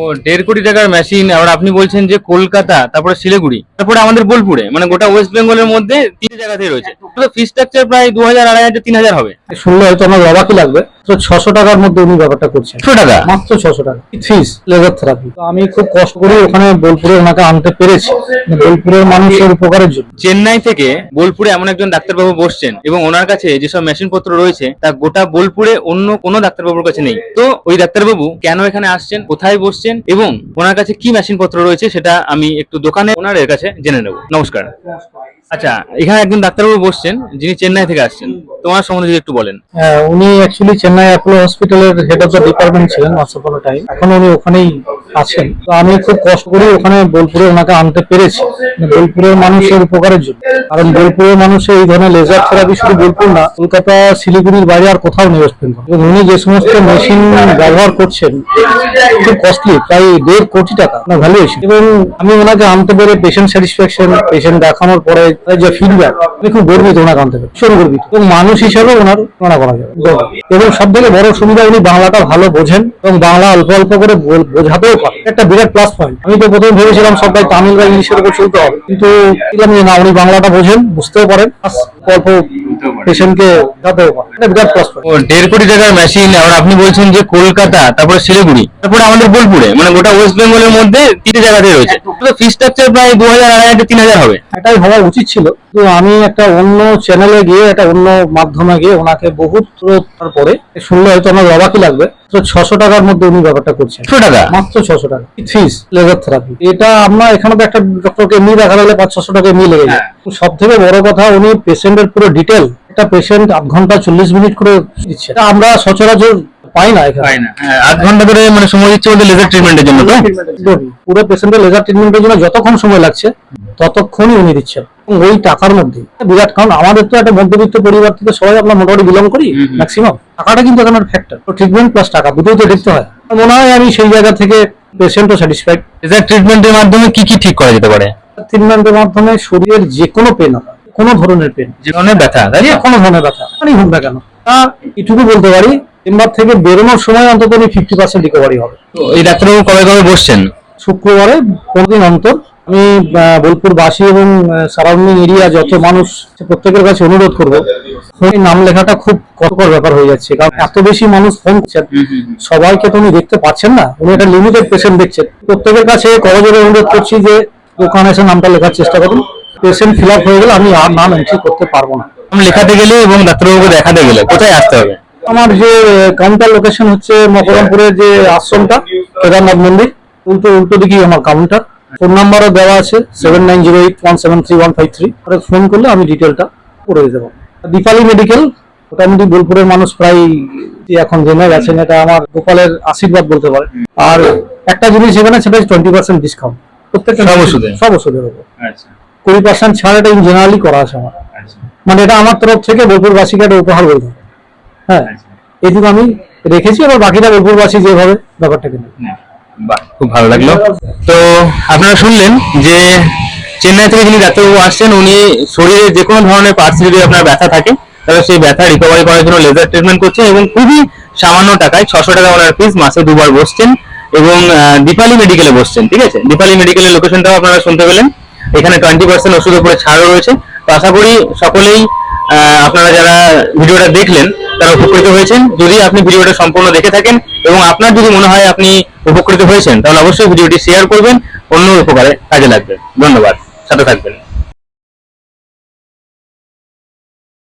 ও 1.5 কোটি টাকার মেশিন। আর আপনি বলছেন যে কলকাতা, তারপরে শিলিগুড়ি, তারপরে আমাদের বোলপুরে, মানে গোটা ওয়েস্ট বেঙ্গলের মধ্যে 3 জায়গাতেই রয়েছে। তো ফি স্ট্রাকচার প্রায় 2000, 2500, 3000 হবে। শুনলে হয়তো আমার অবাকই লাগবে, তো 600 টাকার মধ্যে উনি ব্যাপারটা করছেন। 600 টাকা মাত্র 600 টাকা ফিস লেজার থেরাপি। তো আমি খুব কষ্ট করে ওখানে বোলপুরে ওনাকে আনতে পেরেছি, বোলপুরের মানুষের উপকারের জন্য। চেন্নাই থেকে বোলপুরে এমন একজন ডাক্তারবাবু বসছেন এবং ওনার কাছে যেসব মেশিন পত্র রয়েছে তা গোটা বোলপুরে অন্য কোনো ডাক্তারবাবুর কাছে নেই। তো ওই ডাক্তারবাবু কেন এখানে আসছেন, কোথায় বসছেন এবং ওনার কাছে কি মেশিন পত্র রয়েছে সেটা আমি একটু দোকানে ওনার কাছে জেনে নেব। নমস্কার। আচ্ছা, এখানে একজন ডাক্তারবাবু বসছেন যিনি চেন্নাই থেকে আসছেন, তোমার সম্বন্ধে যদি একটু বলেন। উনি অ্যাকচুয়ালি চেন্নাই অ্যাপোলো হসপিটালের হেড অফ দ্য ডিপার্টমেন্ট ছিলেন once upon a time। এখন উনি ওখানেই আছেন। তো আমি খুব কষ্ট করে ওখানে বোলপুরে ওনাকে আনতে পেরেছি, বোলপুরের মানুষের উপকারের জন্য। কারণ বোলপুরের মানুষের এই ধরনের লেজার থেরাপি শুধু বোলপুর না, কলকাতা, শিলিগুড়ির বাইরে আর কোথাও নেই ওয়েস্ট বেঙ্গল। এবং উনি যে সমস্ত মেশিন ব্যবহার করছেন খুব কস্টলি, প্রায় 1.5 কোটি টাকা ভ্যালুয়েশন। এবং আমি ওনাকে আনতে পেরে পেশেন্ট স্যাটিসফ্যাকশন, পেশেন্ট দেখানোর পরে যে ফিডব্যাক, আমি খুব গর্বিত ওনাকে আনতে পেরে, ভীষণ গর্বিত। এবং মানুষ হিসাবে ওনার তুলনা করা যাবে। এবং সব থেকে বড় সুবিধা, উনি বাংলাটা ভালো বোঝেন এবং বাংলা অল্প অল্প করে বোঝাতেও পারে, একটা বিরাট প্লাস পয়েন্ট। আমি তো প্রথমে ভেবেছিলাম সবাই তামিল বা ইংলিশের উপর চলতে হবে, কিন্তু দেখলাম যে না, উনি বাংলাটা বোঝেন, বুঝতেও পারেন, অল্প পেশেন্টকে বোঝাতেও পারেন, এটা বিরাট প্লাস পয়েন্ট। ও 1.5 কোটি টাকার মেশিন। আর আপনি বলছেন যে কলকাতা, তারপরে শিলিগুড়ি, তারপরে আমাদের বোলপুরে, মানে গোটা ওয়েস্ট বেঙ্গলের মধ্যে 3 জায়গাতেই রয়েছে। তো ফি স্ট্রাকচার প্রায় 2000, 2500, 3000 হবে। এটাই হওয়া উচিত ছিল। তো আমি একটা অন্য চ্যানেলে গিয়ে, একটা অন্য মাধ্যমে গিয়ে ওনাকে বহুত পরে শুনলে হয়তো আমার অবাকই লাগবে, তো 600 টাকার মধ্যে উনি ব্যাপারটা করছেন। 600 টাকা মাত্র 600 টাকা ফিস লেজার থেরাপি। এটা আমরা এখানে তো একটা ডক্টরকে এমনি দেখা গেলে 500-600 টাকা এমনি লেগে যায়। সব থেকে বড় কথা, উনি পেশেন্টের পুরো ডিটেল, একটা পেশেন্ট 8 ঘন্টা 40 মিনিট করে দিচ্ছে। এটা আমরা সচরাচর পাই না এখানে। 8 ঘন্টা ধরে মানে সময় দিচ্ছে ওদের লেজার ট্রিটমেন্টের জন্য। তো পুরো পেশেন্টের লেজার ট্রিটমেন্টের জন্য যতক্ষণ সময় লাগছে ততক্ষণই উনি দিচ্ছেন, ওই টাকার মধ্যে বিরাট। কারণ আমাদের তো একটা মধ্যবিত্ত পরিবার থেকে সবাই আমরা মোটামুটি বিলং করি, ম্যাক্সিমাম টাকাটা কিন্তু এখানে ফ্যাক্টর। তো ট্রিটমেন্ট প্লাস টাকা দুটোই তো দেখতে হয়। মনে হয় আমি সেই জায়গা থেকে পেশেন্টও স্যাটিসফাইড। লেজার ট্রিটমেন্টের মাধ্যমে কি কি ঠিক করা যেতে পারে? ট্রিটমেন্টের মাধ্যমে শরীরের যে কোনো পেন, কোনো ধরনের পেন, যে ধরনের ব্যথা, তাই না? কোনো ধরনের ব্যথা মানে হোক না কেন, তা এটুকু বলতে পারি, চেম্বার থেকে বেরোনোর সময় অন্তত 50% রিকভারি হবে। তো এই ডাক্তারবাবু কবে কবে বসছেন? শুক্রবারে 15 দিন অন্তর। আমি বোলপুরবাসী এবং সারাউন্ডিং এরিয়া যত মানুষ প্রত্যেকের কাছে অনুরোধ করবো, ফোনে নাম লেখাটা খুব কষ্টকর ব্যাপার হয়ে যাচ্ছে। কারণ এত বেশি মানুষ ফোন করছেন, সবাইকে তো উনি দেখতে পাচ্ছেন না, উনি একটা লিমিটেড পেশেন্ট দেখছেন। প্রত্যেকের কাছে করজোরে অনুরোধ করছি যে দোকানে এসে নামটা লেখার চেষ্টা করুন। পেশেন্ট ফিল আপ হয়ে গেলে আমি আর নাম এন্ট্রি করতে পারবো না। লেখাতে গেলে এবং ডাক্তারবাবুকে দেখাতে গেলে কোথায় আসতে হবে? আমার যে কাউন্টার লোকেশন হচ্ছে মকরমপুরের যে আশ্রমটা, কেদারনাথ মন্দির, উল্টো দিকেই আমার কাউন্টার। ফোন নাম্বারও দেওয়া আছে 7908173153। ফোন করলে আমি ডিটেলটা করে দিতে পারবো। দীপালি মেডিকেল, মোটামুটি বোলপুরের মানুষ প্রায় এখন জেনে গেছেন, এটা আমার গোপালের আশীর্বাদ বলতে পারে। আর একটা জিনিস এখানে, সেটা 20% ডিসকাউন্ট প্রত্যেকটা সব ওষুধের উপর। 20% ছাড়, এটা ইন জেনারেলি করা আছে আমার। মানে এটা আমার তরফ থেকে বোলপুরবাসীকে একটা উপহার বলতে হবে। হ্যাঁ, এইটুকু আমি রেখেছি। এবার বাকিটা বোলপুরবাসী যেভাবে ব্যাপারটাকে নেবে। খুব ভালো লাগলো। তো আপনারা শুনলেন যে চেন্নাই থেকে যিনি ডাক্তারবাবু আসছেন, উনি শরীরে যে কোনো ধরনের পার্টস যদি আপনার ব্যথা থাকে, তাহলে সেই ব্যথা রিকভারি করার জন্য লেজার ট্রিটমেন্ট করছেন এবং খুবই সামান্য টাকায় 600 টাকা ওনার ফিস, মাসে 2 বার বসছেন এবং দীপালি মেডিকেলে বসছেন। ঠিক আছে, দীপালি মেডিকেলের লোকেশনটাও আপনারা শুনতে পেলেন। এখানে 20% ওষুধের উপরে ছাড়ও রয়েছে। তো আশা করি সকলেই আপনারা যারা ভিডিওটা দেখলেন তারা উপকৃত হয়েছেন। যদি আপনি ভিডিওটা সম্পূর্ণ দেখে থাকেন এবং আপনার যদি মনে হয় আপনি উপকৃত হয়েছেন, তাহলে অবশ্যই ভিডিওটি শেয়ার করবেন, অন্য উপকারে কাজে লাগবে। ধন্যবাদ, সাথে থাকবেন।